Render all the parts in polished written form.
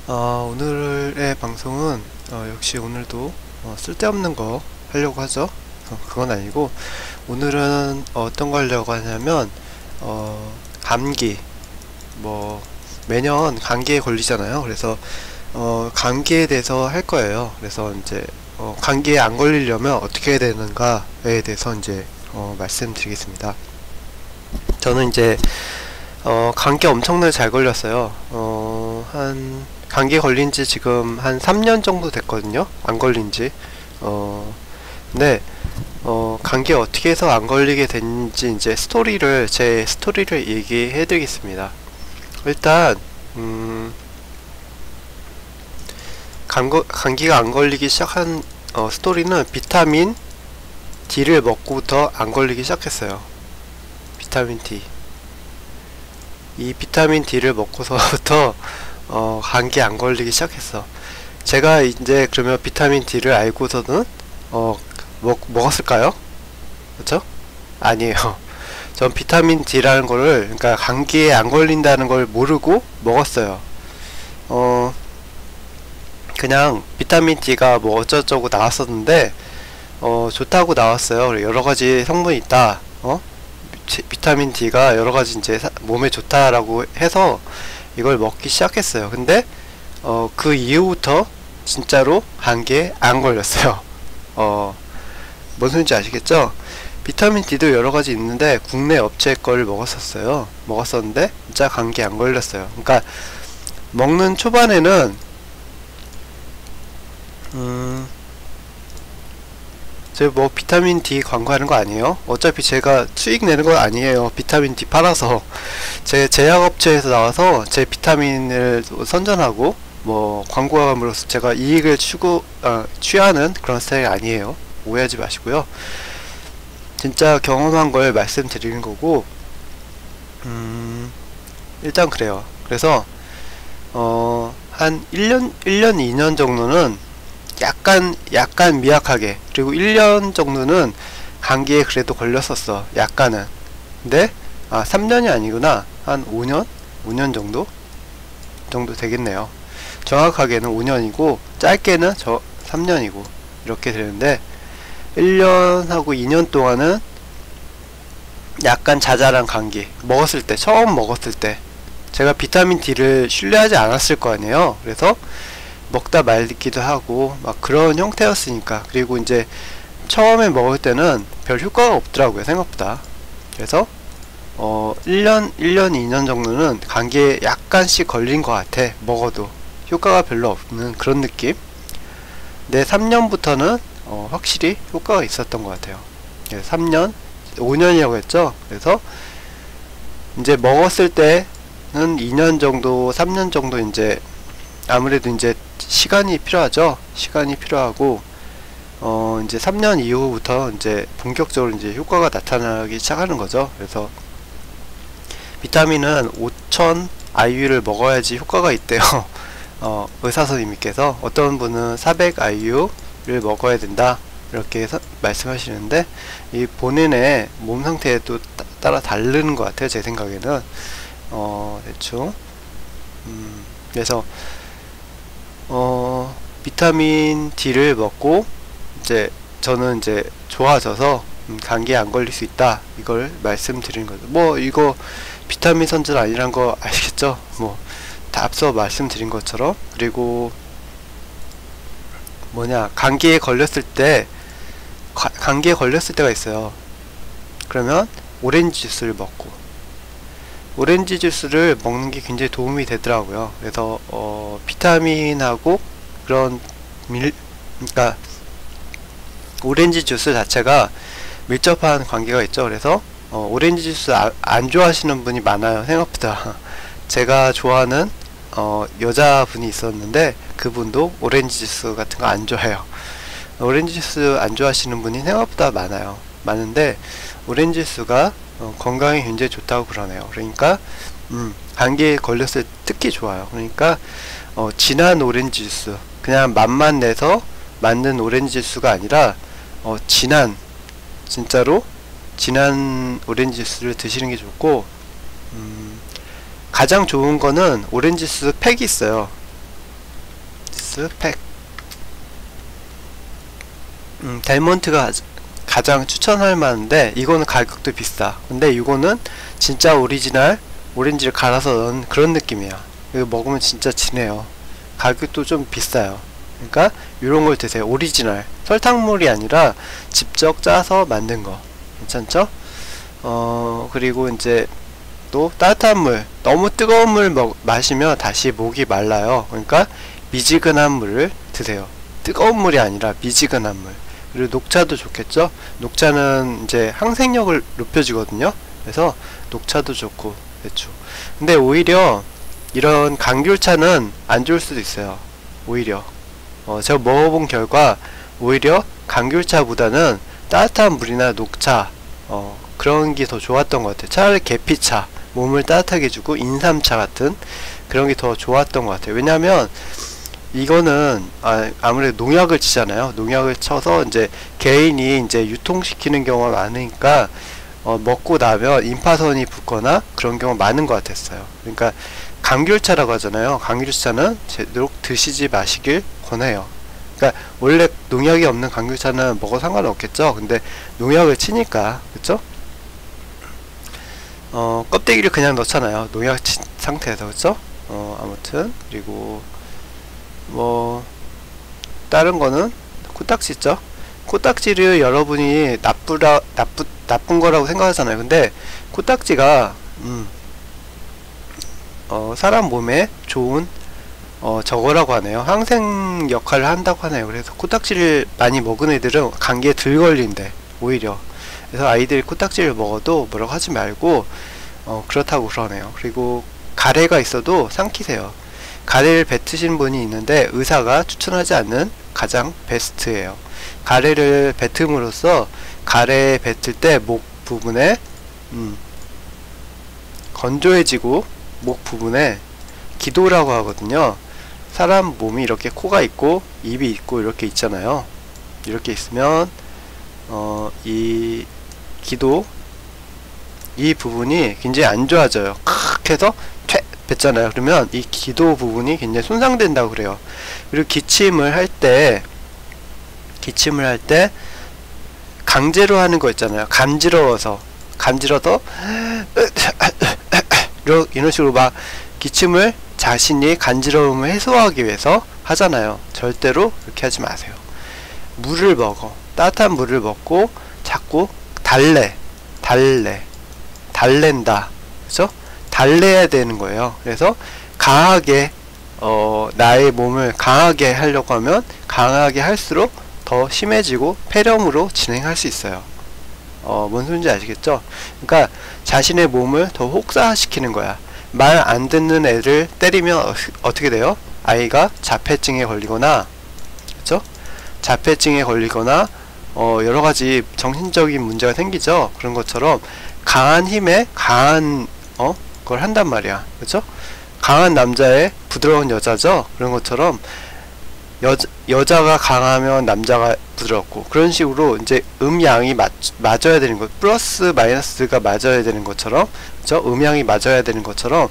오늘의 방송은 역시 오늘도 쓸데없는 거 하려고 하죠. 그건 아니고 오늘은 어떤 거 하려고 하냐면 감기, 뭐 매년 감기에 걸리잖아요. 그래서 감기에 대해서 할 거예요. 그래서 이제 감기에 안 걸리려면 어떻게 해야 되는가에 대해서 이제 말씀드리겠습니다. 저는 이제 감기 엄청나게 잘 걸렸어요. 감기 걸린지 지금 한 3년 정도 됐거든요. 안 걸린지. 근데 감기에 어떻게 해서 안 걸리게 됐는지 이제 제 스토리를 얘기해 드리겠습니다. 일단 감기가 안 걸리기 시작한 스토리는 비타민 D를 먹고부터 안 걸리기 시작했어요. 비타민 D. 이 비타민 D를 먹고서부터 감기 안 걸리기 시작했어. 제가 이제 그러면 비타민 D를 알고서는 먹었을까요? 그쵸? 아니에요. 전 비타민 D라는 거를, 그러니까 감기에 안 걸린다는 걸 모르고 먹었어요. 그냥 비타민 D가 뭐 어쩌고저쩌고 나왔었는데 좋다고 나왔어요. 여러가지 성분이 있다. 비타민 D가 여러가지 이제 몸에 좋다라고 해서 이걸 먹기 시작했어요. 근데 그 이후부터 진짜로 감기에 안 걸렸어요. 뭔 소린지 아시겠죠? 비타민 D도 여러가지 있는데 국내 업체 걸 먹었었는데 진짜 감기에 안 걸렸어요. 그러니까 먹는 초반에는 제가 뭐 비타민 D 광고하는 거 아니에요? 어차피 제가 수익 내는 건 아니에요. 비타민 D 팔아서 제 제약업체에서 나와서 제 비타민을 선전하고 뭐 광고함으로써 제가 이익을 취하는 그런 스타일이 아니에요. 오해하지 마시고요. 진짜 경험한 걸 말씀드리는 거고, 일단 그래요. 그래서 한 1년 2년 정도는 약간 미약하게, 그리고 1년 정도는 감기에 그래도 걸렸었어. 약간은. 근데 3년이 아니구나. 한 5년 정도 되겠네요. 정확하게는 5년이고 짧게는 3년이고 이렇게 되는데, 1년하고 2년 동안은 약간 자잘한 감기, 처음 먹었을 때 제가 비타민 D를 신뢰하지 않았을 거 아니에요. 그래서 먹다 말기도 하고 막 그런 형태였으니까. 그리고 이제 처음에 먹을 때는 별 효과가 없더라고요, 생각보다. 그래서 1년 2년 정도는 감기에 약간씩 걸린 것 같아. 먹어도 효과가 별로 없는 그런 느낌. 근데 3년부터는 확실히 효과가 있었던 것 같아요. 3년 5년이라고 했죠. 그래서 이제 먹었을 때는 2년 정도 3년 정도 이제 아무래도 이제 시간이 필요하죠. 시간이 필요하고 이제 3년 이후부터 이제 본격적으로 이제 효과가 나타나기 시작하는 거죠. 그래서 비타민은 5000 IU를 먹어야지 효과가 있대요. 의사 선생님께서. 어떤 분은 400 IU를 먹어야 된다 이렇게 말씀하시는데, 이 본인의 몸 상태에 또 따라 다르는 것 같아요, 제 생각에는. 대충 그래서 비타민 D를 먹고 이제 저는 이제 좋아져서 감기에 안 걸릴 수 있다, 이걸 말씀드리는 거죠. 뭐 이거 비타민 선전 아니란 거 아시겠죠? 뭐 다 앞서 말씀드린 것처럼. 그리고 감기에 걸렸을 때가 있어요. 그러면 오렌지 주스를 먹고, 오렌지 주스를 먹는 게 굉장히 도움이 되더라고요. 그래서 비타민하고 그런 그러니까 오렌지 주스 자체가 밀접한 관계가 있죠. 그래서 오렌지 주스 안 좋아하시는 분이 많아요, 생각보다. 제가 좋아하는 여자분이 있었는데 그분도 오렌지 주스 같은 거 안 좋아해요. 오렌지 주스 안 좋아하시는 분이 생각보다 많은데 오렌지 주스가 건강에 굉장히 좋다고 그러네요. 그러니까 감기에 걸렸을 때 특히 좋아요. 그러니까 진한 오렌지 주스, 그냥 맛만 내서 만든 오렌지 주스가 아니라 진짜로 진한 오렌지 주스를 드시는 게 좋고, 가장 좋은 거는 오렌지 주스 팩이 있어요. 마이너스 팩. 델몬트가 가장 추천할 만한데 이거는 가격도 비싸. 근데 이거는 진짜 오리지널 오렌지를 갈아서 넣은 그런 느낌이야. 이거 먹으면 진짜 진해요. 가격도 좀 비싸요. 그러니까 이런 걸 드세요. 오리지널 설탕물이 아니라 직접 짜서 만든 거 괜찮죠? 그리고 이제 또 따뜻한 물, 너무 뜨거운 물 마시면 다시 목이 말라요. 그러니까 미지근한 물을 드세요. 뜨거운 물이 아니라 미지근한 물. 그리고 녹차도 좋겠죠? 녹차는 이제 항생력을 높여주거든요. 그래서 녹차도 좋고 대충. 근데 오히려 이런 감귤차는 안 좋을 수도 있어요. 오히려 제가 먹어본 결과 오히려 감귤차보다는 따뜻한 물이나 녹차 그런 게 더 좋았던 것 같아요. 차라리 계피차, 몸을 따뜻하게 해주고 인삼차 같은 그런 게 더 좋았던 것 같아요. 왜냐하면 이거는 아무래도 농약을 치잖아요. 농약을 쳐서 이제 개인이 이제 유통시키는 경우가 많으니까 먹고 나면 임파선이 붙거나 그런 경우가 많은 것 같았어요. 그러니까 감귤차라고 하잖아요. 감귤차는 제대로 드시지 마시길 권해요. 그러니까 원래 농약이 없는 감귤차는 먹어도 상관없겠죠. 근데 농약을 치니까 그쵸? 껍데기를 그냥 넣잖아요. 농약 친 상태에서 그쵸? 아무튼 그리고 뭐 다른 거는 코딱지 있죠. 코딱지를 여러분이 나쁜 거라고 생각하잖아요. 근데 코딱지가 사람 몸에 좋은 저거라고 하네요. 항생 역할을 한다고 하네요. 그래서 코딱지를 많이 먹은 애들은 감기에 덜 걸린대 오히려. 그래서 아이들이 코딱지를 먹어도 뭐라고 하지 말고 그렇다고 그러네요. 그리고 가래가 있어도 삼키세요. 가래를 뱉으신 분이 있는데 의사가 추천하지 않는 가장 베스트예요. 가래를 뱉음으로써 가래 뱉을 때 목 부분에 건조해지고 목 부분에 기도라고 하거든요. 사람 몸이 이렇게 코가 있고 입이 있고 이렇게 있잖아요. 이렇게 있으면 이 기도 이 부분이 굉장히 안 좋아져요. 칵 해서 퇴 뱉잖아요. 그러면 이 기도 부분이 굉장히 손상된다고 그래요. 그리고 기침을 할 때 강제로 하는 거 있잖아요. 간지러워서 이런 식으로 막 기침을 자신이 간지러움을 해소하기 위해서 하잖아요. 절대로 그렇게 하지 마세요. 물을 먹어. 따뜻한 물을 먹고 자꾸 달랜다. 그죠? 달래야 되는 거예요. 그래서 강하게 나의 몸을 강하게 하려고 하면 강하게 할수록 더 심해지고 폐렴으로 진행할 수 있어요. 뭔 소린지 아시겠죠? 그러니까 자신의 몸을 더 혹사시키는 거야. 말 안 듣는 애를 때리면 어떻게 돼요? 아이가 자폐증에 걸리거나, 그쵸? 자폐증에 걸리거나 여러가지 정신적인 문제가 생기죠. 그런 것처럼 강한 힘에 강한 걸 한단 말이야. 그쵸? 강한 남자의 부드러운 여자죠. 그런 것처럼 여자가 강하면 남자가 부드럽고, 그런 식으로 이제 음양이 맞아야 되는 것, 플러스 마이너스가 맞아야 되는 것처럼, 그쵸? 음양이 맞아야 되는 것처럼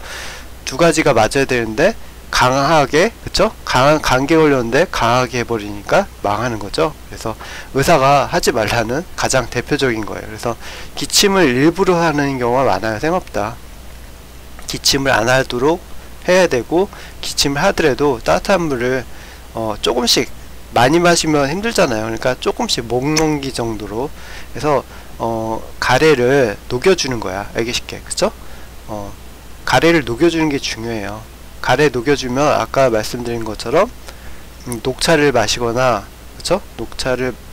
두 가지가 맞아야 되는데 강하게, 그쵸? 강한 감기에 걸렸는데 강하게 해버리니까 망하는 거죠. 그래서 의사가 하지 말라는 가장 대표적인 거예요. 그래서 기침을 일부러 하는 경우가 많아요. 생각보다 기침을 안 하도록 해야 되고, 기침을 하더라도 따뜻한 물을 조금씩, 많이 마시면 힘들잖아요. 그러니까 조금씩 목 넘기 정도로 해서 가래를 녹여주는 거야. 알기 쉽게. 그쵸? 가래를 녹여주는 게 중요해요. 가래 녹여주면 아까 말씀드린 것처럼 녹차를 마시거나, 그쵸?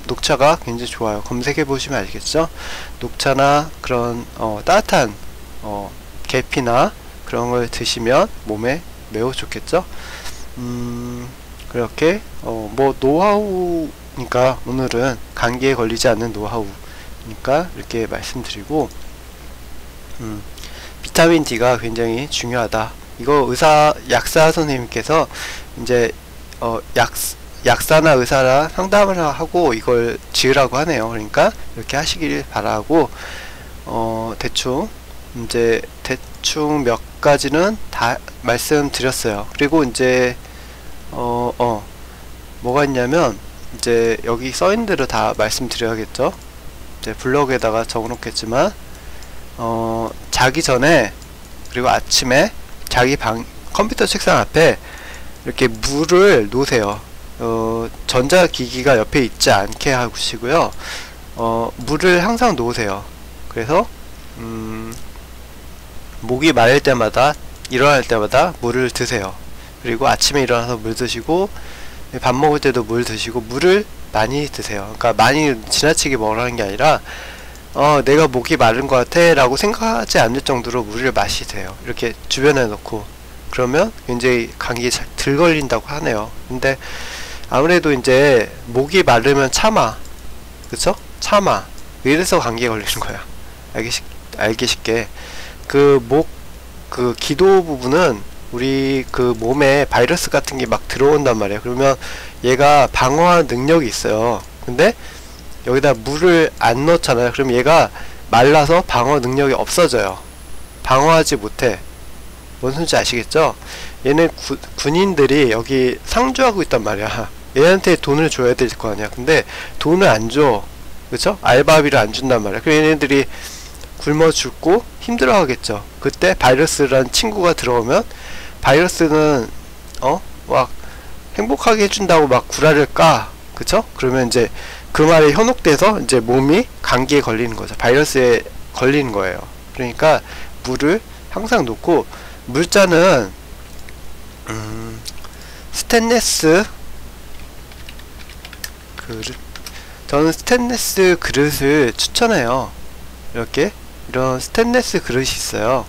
녹차가 굉장히 좋아요. 검색해 보시면 알겠죠? 녹차나 그런 따뜻한 계피나 그런 걸 드시면 몸에 매우 좋겠죠? 그렇게 뭐 노하우니까, 오늘은 감기에 걸리지 않는 노하우니까 이렇게 말씀드리고, 비타민 D가 굉장히 중요하다. 이거 약사 선생님께서 이제 약사나 의사랑 상담을 하고 이걸 지으라고 하네요. 그러니까 이렇게 하시길 바라고, 대충 몇 가지는 다 말씀드렸어요. 그리고 이제 뭐가 있냐면 이제 여기 써있는 대로 다 말씀드려야겠죠. 이제 블로그에다가 적어놓겠지만 자기 전에 그리고 아침에 자기 컴퓨터 책상 앞에 이렇게 물을 놓으세요. 전자기기가 옆에 있지 않게 하시고요. 물을 항상 놓으세요. 그래서 목이 마를 때마다 일어날 때마다 물을 드세요. 그리고 아침에 일어나서 물 드시고 밥 먹을 때도 물 드시고 물을 많이 드세요. 그러니까 많이 지나치게 먹으라는 게 아니라 내가 목이 마른 것 같아 라고 생각하지 않을 정도로 물을 마시세요. 이렇게 주변에 놓고 그러면 굉장히 감기에 잘 덜 걸린다고 하네요. 근데 아무래도 이제 목이 마르면 참아, 그쵸? 참아. 이래서 감기에 걸리는 거야. 알기 쉽게 그 기도 부분은 우리 그 몸에 바이러스 같은 게 막 들어온단 말이에요. 그러면 얘가 방어하는 능력이 있어요. 근데 여기다 물을 안 넣잖아요. 그럼 얘가 말라서 방어 능력이 없어져요. 방어하지 못해. 뭔 소리인지 아시겠죠? 얘는 군인들이 여기 상주하고 있단 말이야. 얘한테 돈을 줘야 될 거 아니야. 근데 돈을 안 줘. 그쵸? 알바비를 안 준단 말이야. 그럼 얘네들이 굶어 죽고 힘들어 하겠죠. 그때 바이러스란 친구가 들어오면 바이러스는 막 행복하게 해준다고 막 구라를 까. 그쵸? 그러면 이제 그 말에 현혹돼서 이제 몸이 감기에 걸리는 거죠. 바이러스에 걸리는 거예요. 그러니까 물을 항상 놓고, 물잔은 스테인리스 그릇, 저는 스테인리스 그릇을 추천해요. 이런 스테인리스 그릇이 있어요.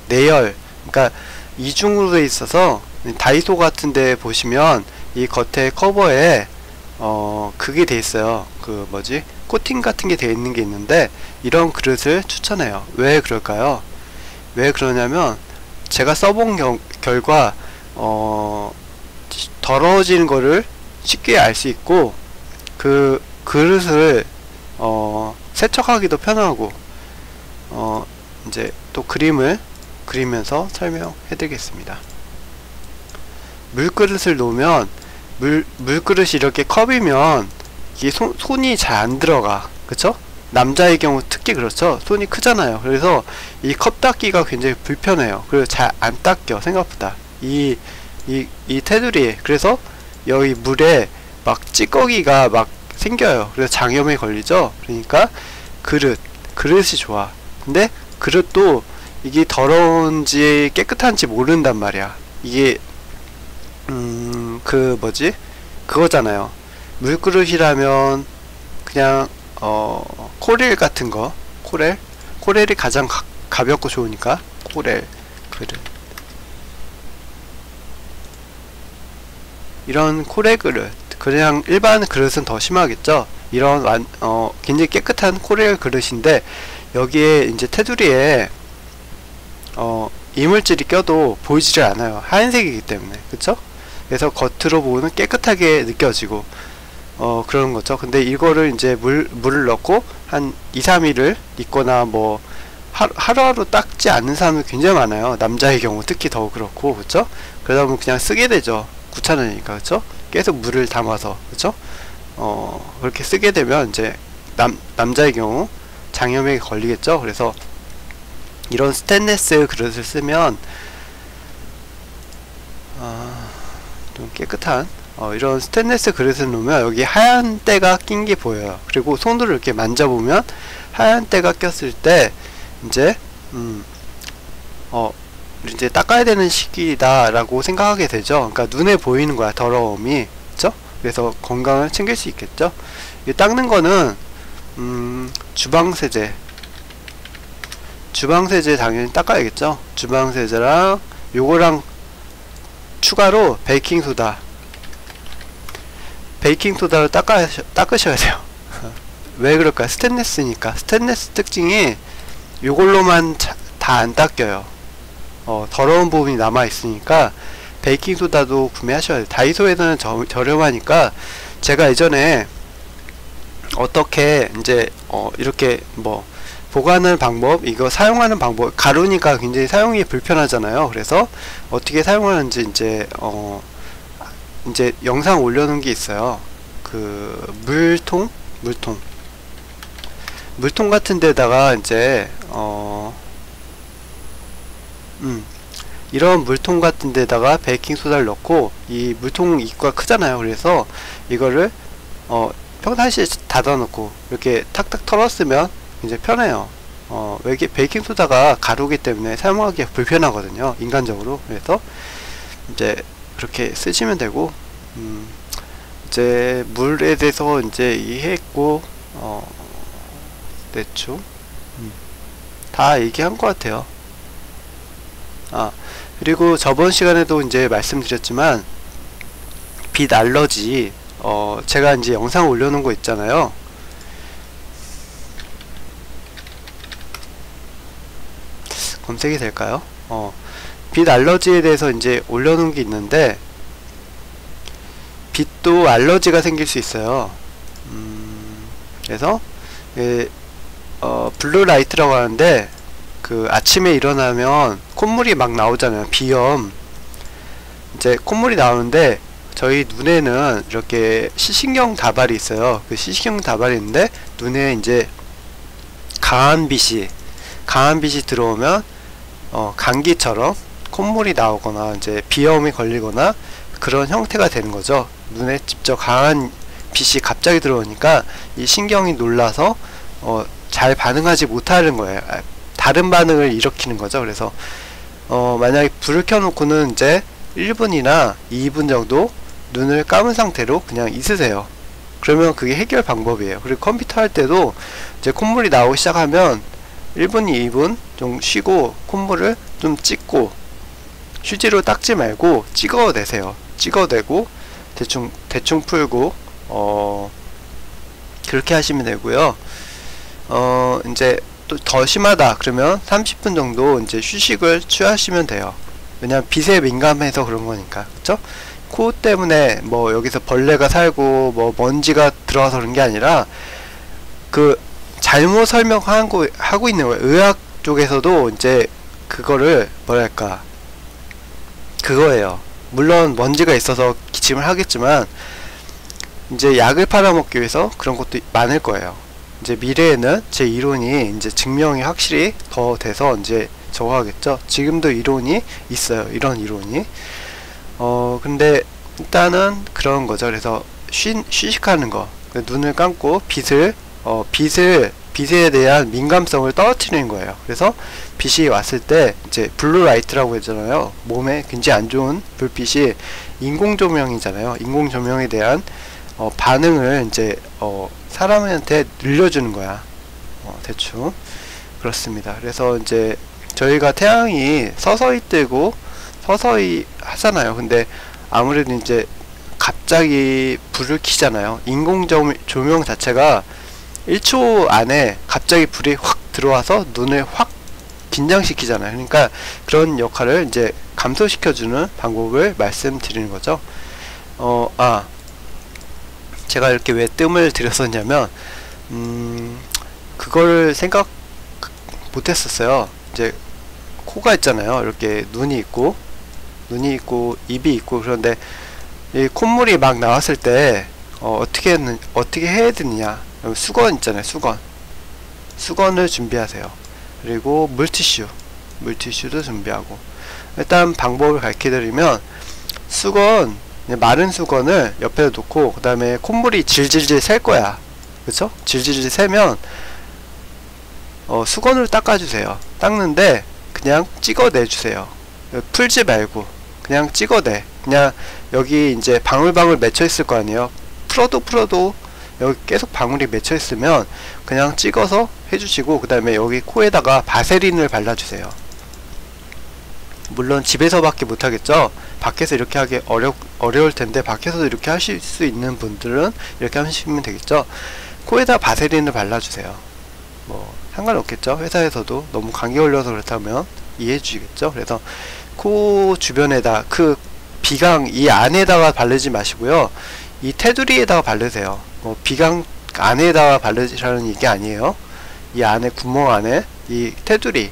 내열, 그러니까 이중으로 돼 있어서 다이소 같은 데 보시면 이 겉에 커버에 그게 돼 있어요. 그 뭐지? 코팅 같은 게 돼 있는 게 있는데, 이런 그릇을 추천해요. 왜 그럴까요? 왜 그러냐면 제가 써본 결과 더러워지는 거를 쉽게 알 수 있고, 그 그릇을 세척하기도 편하고, 이제 또 그림을 그리면서 설명해 드리겠습니다. 물그릇을 놓으면 물그릇이 이렇게 컵이면 이게 손이 잘 안 들어가. 그쵸? 남자의 경우 특히 그렇죠. 손이 크잖아요. 그래서 이 컵 닦기가 굉장히 불편해요. 그리고 잘 안 닦여, 생각보다. 이 테두리에. 그래서 여기 물에 막 찌꺼기가 막 생겨요. 그래서 장염에 걸리죠. 그러니까 그릇이 좋아. 근데 그릇도 이게 더러운지 깨끗한지 모른단 말이야. 이게 그 뭐지? 그거잖아요. 물그릇이라면 그냥 코렐 같은 거, 코렐이 가장 가볍고 좋으니까 코렐 그릇. 이런 코렐 그릇, 그냥 일반 그릇은 더 심하겠죠. 이런 굉장히 깨끗한 코렐 그릇인데, 여기에 이제 테두리에 이물질이 껴도 보이지를 않아요. 하얀색이기 때문에. 그쵸? 그래서 겉으로 보면 깨끗하게 느껴지고 그런 거죠. 근데 이거를 이제 물을 넣고 한 2-3일을 있거나 뭐 하루하루 닦지 않는 사람이 굉장히 많아요. 남자의 경우 특히 더 그렇고. 그쵸? 그러다 보면 그냥 쓰게 되죠. 귀찮으니까. 그쵸? 계속 물을 담아서. 그쵸? 그렇게 쓰게 되면 이제 남자의 경우 장염에 걸리겠죠. 그래서 이런 스테인리스 그릇을 쓰면 좀 깨끗한 이런 스테인리스 그릇을 놓으면 여기 하얀 때가 낀 게 보여요. 그리고 손으로 이렇게 만져보면 하얀 때가 꼈을 때 이제 이제 닦아야 되는 시기다 라고 생각하게 되죠. 그러니까 눈에 보이는 거야, 더러움이. 그쵸? 그래서 건강을 챙길 수 있겠죠. 이 닦는 거는 주방세제 당연히 닦아야겠죠. 주방세제랑 요거랑 추가로 베이킹소다를 닦으셔야 돼요. 왜 그럴까요? 스테인리스니까. 스테인리스 특징이 요걸로만 다 안 닦여요. 더러운 부분이 남아있으니까 베이킹소다도 구매하셔야 돼요. 다이소에서는 저렴하니까. 제가 예전에 어떻게 이제 이렇게 뭐 보관하는 방법, 이거 사용하는 방법, 가루니까 굉장히 사용이 불편하잖아요. 그래서 어떻게 사용하는지 이제 이제 영상 올려놓은 게 있어요. 그 물통 같은 데다가 이제 이런 물통 같은 데다가 베이킹소다를 넣고, 이 물통 입구가 크잖아요. 그래서 이거를 평상시에 닫아 놓고 이렇게 탁탁 털었으면 이제 편해요. 왜 이게 베이킹소다가 가루기 때문에 사용하기 불편하거든요, 인간적으로. 그래서 이제 그렇게 쓰시면 되고, 이제 물에 대해서 이제 이해했고, 대충 다 얘기한 것 같아요. 그리고 저번 시간에도 이제 말씀드렸지만, 빛 알러지, 제가 이제 영상 올려놓은 거 있잖아요. 검색이 될까요? 빛 알러지에 대해서 이제 올려놓은 게 있는데, 빛도 알러지가 생길 수 있어요. 그래서 블루라이트라고 하는데, 그 아침에 일어나면 콧물이 막 나오잖아요. 비염. 이제 콧물이 나오는데, 저희 눈에는 이렇게 시신경 다발이 있어요. 그 시신경 다발이 있는데, 눈에 이제 강한 빛이 들어오면 감기처럼 콧물이 나오거나 이제 비염이 걸리거나 그런 형태가 되는 거죠. 눈에 직접 강한 빛이 갑자기 들어오니까 이 신경이 놀라서 잘 반응하지 못하는 거예요. 다른 반응을 일으키는 거죠. 그래서 만약에 불을 켜놓고는 이제 1분이나 2분 정도 눈을 감은 상태로 그냥 있으세요. 그러면 그게 해결 방법이에요. 그리고 컴퓨터 할 때도 이제 콧물이 나오기 시작하면 1분, 2분 좀 쉬고 콧물을 좀 찍고, 휴지로 닦지 말고 찍어내세요. 찍어내고 대충 풀고 그렇게 하시면 되고요. 이제 또 더 심하다 그러면 30분 정도 이제 휴식을 취하시면 돼요. 왜냐면 빛에 민감해서 그런 거니까. 그쵸? 코 때문에 뭐 여기서 벌레가 살고 뭐 먼지가 들어와서 그런 게 아니라, 그 잘못 설명하고 있는 거예요. 의학 쪽에서도 이제 그거를 뭐랄까, 그거예요. 물론 먼지가 있어서 기침을 하겠지만, 이제 약을 팔아먹기 위해서 그런 것도 많을 거예요. 이제 미래에는 제 이론이 이제 증명이 확실히 더 돼서 이제 저거 하겠죠. 지금도 이론이 있어요. 이런 이론이. 근데 일단은 그런 거죠. 그래서 휴식하는 거. 눈을 감고 빛에 대한 민감성을 떨어뜨리는 거예요. 그래서 빛이 왔을 때 이제 블루라이트라고 했잖아요. 몸에 굉장히 안 좋은 불빛이 인공조명이잖아요. 인공조명에 대한 반응을 이제 사람한테 늘려주는 거야. 대충 그렇습니다. 그래서 이제 저희가 태양이 서서히 뜨고 서서히 하잖아요. 근데 아무래도 이제 갑자기 불을 켜잖아요. 인공조명 자체가 1초 안에 갑자기 불이 확 들어와서 눈을 확 긴장시키잖아요. 그러니까 그런 역할을 이제 감소시켜주는 방법을 말씀드리는 거죠. 제가 이렇게 왜 뜸을 들였었냐면, 그걸 생각 못했었어요. 이제 코가 있잖아요. 이렇게 눈이 있고 입이 있고, 그런데 이 콧물이 막 나왔을 때 어떻게 해야 되느냐. 수건 있잖아요. 수건을 준비하세요. 그리고 물티슈도 준비하고. 일단 방법을 가르쳐드리면, 마른 수건을 옆에 놓고, 그 다음에 콧물이 질질질 셀 거야. 그쵸? 질질질 새면 수건으로 닦아주세요. 닦는데 그냥 찍어내주세요. 풀지 말고 그냥 찍어내. 그냥 여기 이제 방울방울 맺혀 있을 거 아니에요. 풀어도 여기 계속 방울이 맺혀 있으면 그냥 찍어서 해주시고, 그 다음에 여기 코에다가 바세린을 발라주세요. 물론 집에서밖에 못하겠죠. 밖에서 이렇게 하기 어려울 텐데, 밖에서도 이렇게 하실 수 있는 분들은 이렇게 하시면 되겠죠. 코에다 바세린을 발라주세요. 뭐 상관없겠죠. 회사에서도 너무 감기 걸려서 그렇다면 이해해 주시겠죠. 그래서 코 주변에다, 그 비강 이 안에다가 바르지 마시고요. 이 테두리에다가 바르세요. 비강 안에다가 바르시라는 얘기 아니에요. 이 안에, 구멍 안에 이 테두리,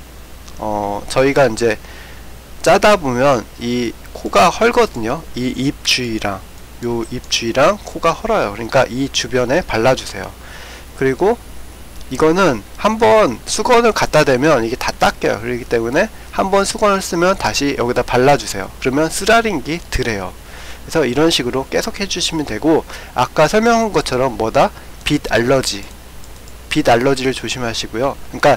저희가 이제 짜다 보면 이 코가 헐거든요. 이 입 주위랑. 요 입 주위랑 코가 헐어요. 그러니까 이 주변에 발라주세요. 그리고 이거는 한번 수건을 갖다 대면 이게 다 닦여요. 그렇기 때문에 한번 수건을 쓰면 다시 여기다 발라주세요. 그러면 쓰라린기 덜해요. 그래서 이런 식으로 계속 해주시면 되고, 아까 설명한 것처럼 뭐다? 빛 알러지. 빛 알러지를 조심하시고요. 그러니까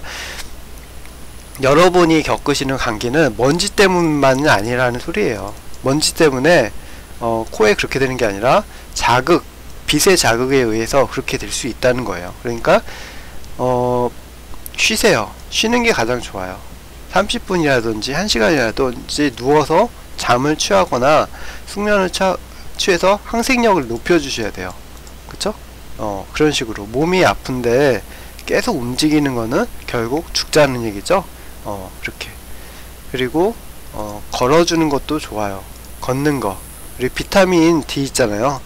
여러분이 겪으시는 감기는 먼지 때문만은 아니라는 소리예요. 먼지 때문에 코에 그렇게 되는 게 아니라 자극, 빛의 자극에 의해서 그렇게 될 수 있다는 거예요. 그러니까 쉬세요. 쉬는 게 가장 좋아요. 30분이라든지 1시간이라든지 누워서 잠을 취하거나 숙면을 취해서 항생력을 높여주셔야 돼요. 그쵸? 그런 식으로 몸이 아픈데 계속 움직이는 거는 결국 죽자는 얘기죠. 그렇게. 그리고 걸어주는 것도 좋아요. 걷는 거. 그리고 비타민 D 있잖아요.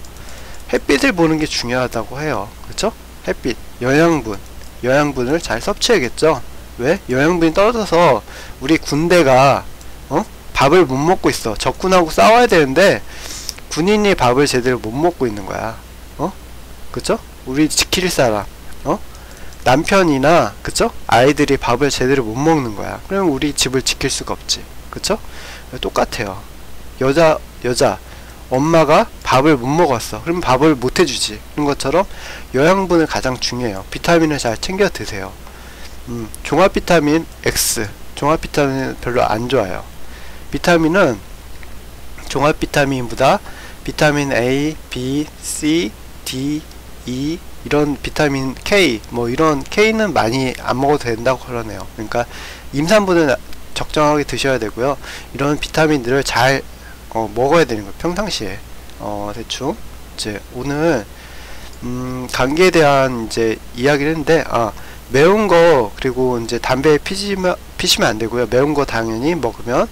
햇빛을 보는 게 중요하다고 해요. 그쵸? 햇빛, 영양분을 잘 섭취해야겠죠. 왜? 영양분이 떨어져서 우리 군대가 밥을 못 먹고 있어. 적군하고 싸워야 되는데 군인이 밥을 제대로 못 먹고 있는 거야. 그쵸? 우리 지킬 사람, 남편이나, 그쵸? 아이들이 밥을 제대로 못 먹는 거야. 그럼 우리 집을 지킬 수가 없지. 그쵸? 똑같아요. 여자 엄마가 밥을 못 먹었어. 그럼 밥을 못 해주지. 그런 것처럼 영양분을 가장 중요해요. 비타민을 잘 챙겨 드세요. 종합 비타민 X, 종합 비타민은 별로 안 좋아요. 비타민은 종합 비타민보다 비타민 A, B, C, D, E 이런 비타민 K, 뭐 이런 K는 많이 안 먹어도 된다고 그러네요. 그러니까 임산부는 적정하게 드셔야 되고요. 이런 비타민들을 잘 먹어야 되는 거예요. 평상시에. 대충 이제 오늘 감기에 대한 이제 이야기를 했는데, 매운 거 그리고 이제 담배 피시면 안 되고요. 매운 거 당연히 먹으면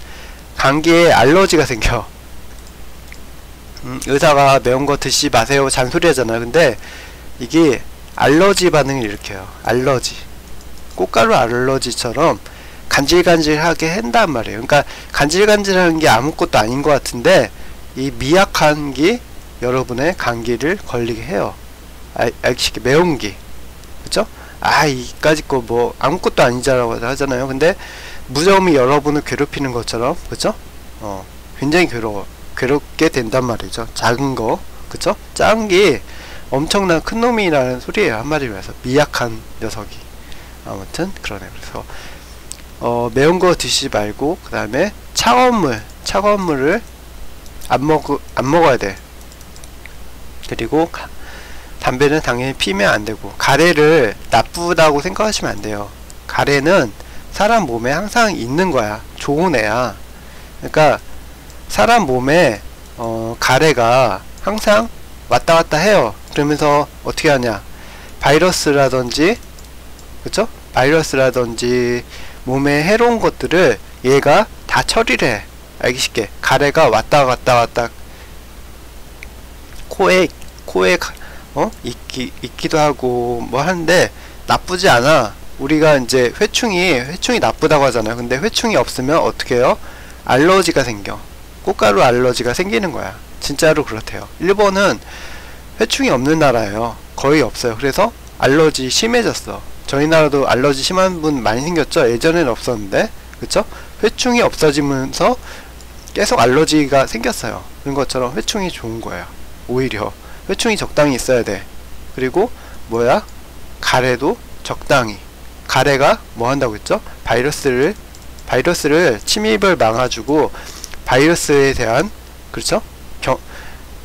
감기에 알러지가 생겨. 의사가 매운 거 드시지 마세요 잔소리 하잖아요. 근데 이게 알러지 반응을 일으켜요. 알러지. 꽃가루 알러지처럼 간질간질하게 한단 말이에요. 그러니까 간질간질하는 게 아무것도 아닌 것 같은데 이 미약한 게 여러분의 감기를 걸리게 해요. 알기 매운 게. 그쵸? 이까짓 거 뭐 아무것도 아니자라고 하잖아요. 근데 무좀이 여러분을 괴롭히는 것처럼, 그쵸? 굉장히 괴롭게 된단 말이죠. 작은 거, 그쵸? 작은 게 엄청난 큰 놈이라는 소리예요. 한마디로 해서 미약한 녀석이. 아무튼 그러네요. 그래서 매운 거 드시지 말고, 그 다음에 차가운 물을 안 먹어야 돼. 그리고 담배는 당연히 피면 안 되고, 가래를 나쁘다고 생각하시면 안 돼요. 가래는 사람 몸에 항상 있는 거야. 좋은 애야. 그러니까 사람 몸에 가래가 항상 왔다 갔다 해요. 그러면서 어떻게 하냐, 바이러스라든지, 그쵸? 바이러스라든지 몸에 해로운 것들을 얘가 다 처리를 해. 알기 쉽게 가래가 왔다 코에 있기도 하고 뭐 하는데 나쁘지 않아. 우리가 이제 회충이 나쁘다고 하잖아요. 근데 회충이 없으면 어떻게 해요? 알러지가 생겨. 꽃가루 알러지가 생기는 거야. 진짜로 그렇대요. 일본은 회충이 없는 나라예요. 거의 없어요. 그래서 알러지 심해졌어. 저희 나라도 알러지 심한 분 많이 생겼죠. 예전에는 없었는데, 그쵸? 회충이 없어지면서 계속 알러지가 생겼어요. 그런 것처럼 회충이 좋은 거예요. 오히려 회충이 적당히 있어야 돼. 그리고 뭐야? 가래도 적당히. 가래가 뭐 한다고 했죠? 바이러스를 침입을 막아주고 바이러스에 대한, 그렇죠?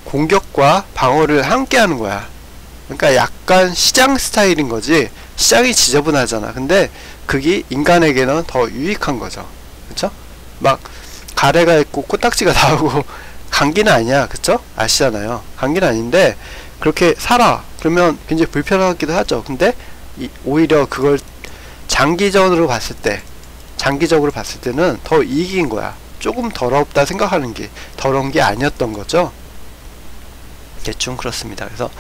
공격과 방어를 함께 하는 거야. 그러니까 약간 시장 스타일인 거지. 시장이 지저분하잖아. 근데 그게 인간에게는 더 유익한 거죠. 그쵸? 막 가래가 있고 코딱지가 나오고 감기는 아니야. 그쵸? 아시잖아요. 감기는 아닌데 그렇게 살아. 그러면 굉장히 불편하기도 하죠. 근데 오히려 그걸 장기적으로 봤을 때는 더 이익인 거야. 조금 더럽다 생각하는 게 더러운 게 아니었던 거죠. 대충 그렇습니다. 그래서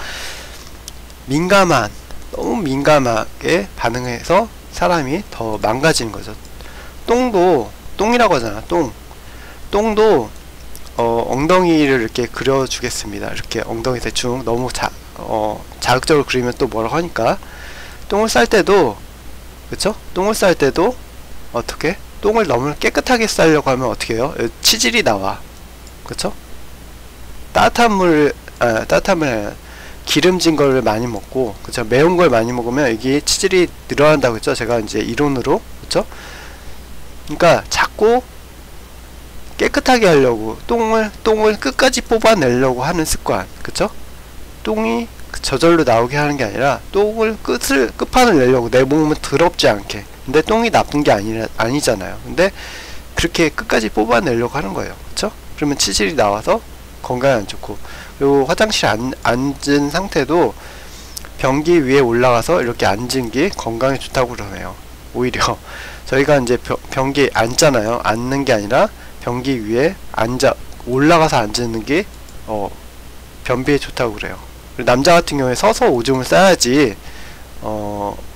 너무 민감하게 반응해서 사람이 더 망가지는 거죠. 똥이라고 하잖아. 똥도 엉덩이를 이렇게 그려주겠습니다. 이렇게 엉덩이 대충 너무 자극적으로 그리면 또 뭐라고 하니까. 똥을 쌀 때도, 그쵸? 똥을 쌀 때도 어떻게? 똥을 너무 깨끗하게 싸려고 하면 어떻게 해요? 치질이 나와. 그쵸? 따뜻한 물 기름진 걸 많이 먹고, 그쵸? 매운 걸 많이 먹으면 이게 치질이 늘어난다고 했죠? 제가 이제 이론으로, 그쵸? 그러니까 자꾸 깨끗하게 하려고 똥을 끝까지 뽑아내려고 하는 습관, 그쵸? 똥이 저절로 나오게 하는 게 아니라 똥을 끝판을 내려고, 내 몸은 더럽지 않게. 근데 똥이 나쁜 게 아니잖아요. 근데 그렇게 끝까지 뽑아내려고 하는 거예요. 그쵸? 그러면 치질이 나와서 건강에 안 좋고, 그리고 화장실 앉은 상태도 변기 위에 올라가서 이렇게 앉은 게 건강에 좋다고 그러네요. 오히려 저희가 이제 변기에 앉잖아요. 앉는 게 아니라 변기 위에 올라가서 앉는 게 변비에 좋다고 그래요. 남자 같은 경우에 서서 오줌을 싸야지,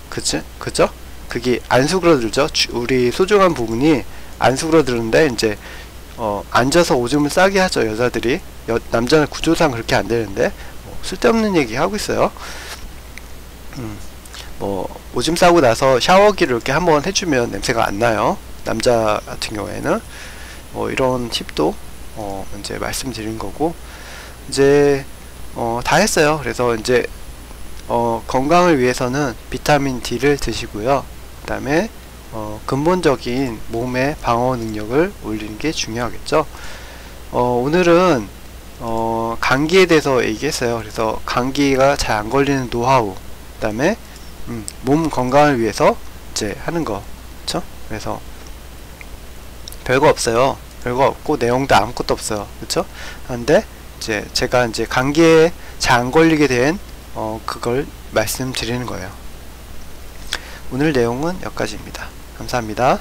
그죠? 그게 안 수그러들죠? 우리 소중한 부분이 안 수그러드는데, 이제, 앉아서 오줌을 싸게 하죠, 여자들이. 남자는 구조상 그렇게 안 되는데, 쓸데없는 얘기 하고 있어요. 오줌 싸고 나서 샤워기를 이렇게 한번 해주면 냄새가 안 나요. 남자 같은 경우에는. 이런 팁도, 이제 말씀드린 거고, 이제, 다 했어요. 그래서 이제 건강을 위해서는 비타민 D를 드시고요. 그 다음에 근본적인 몸의 방어 능력을 올리는 게 중요하겠죠. 오늘은 감기에 대해서 얘기했어요. 그래서 감기가 잘 안 걸리는 노하우, 그 다음에 몸 건강을 위해서 이제 하는 거, 그쵸? 그래서 별거 없어요. 별거 없고 내용도 아무것도 없어요. 그쵸? 근데 이제 제가 이제 감기에 잘 안 걸리게 된 그걸 말씀드리는 거예요. 오늘 내용은 여기까지입니다. 감사합니다.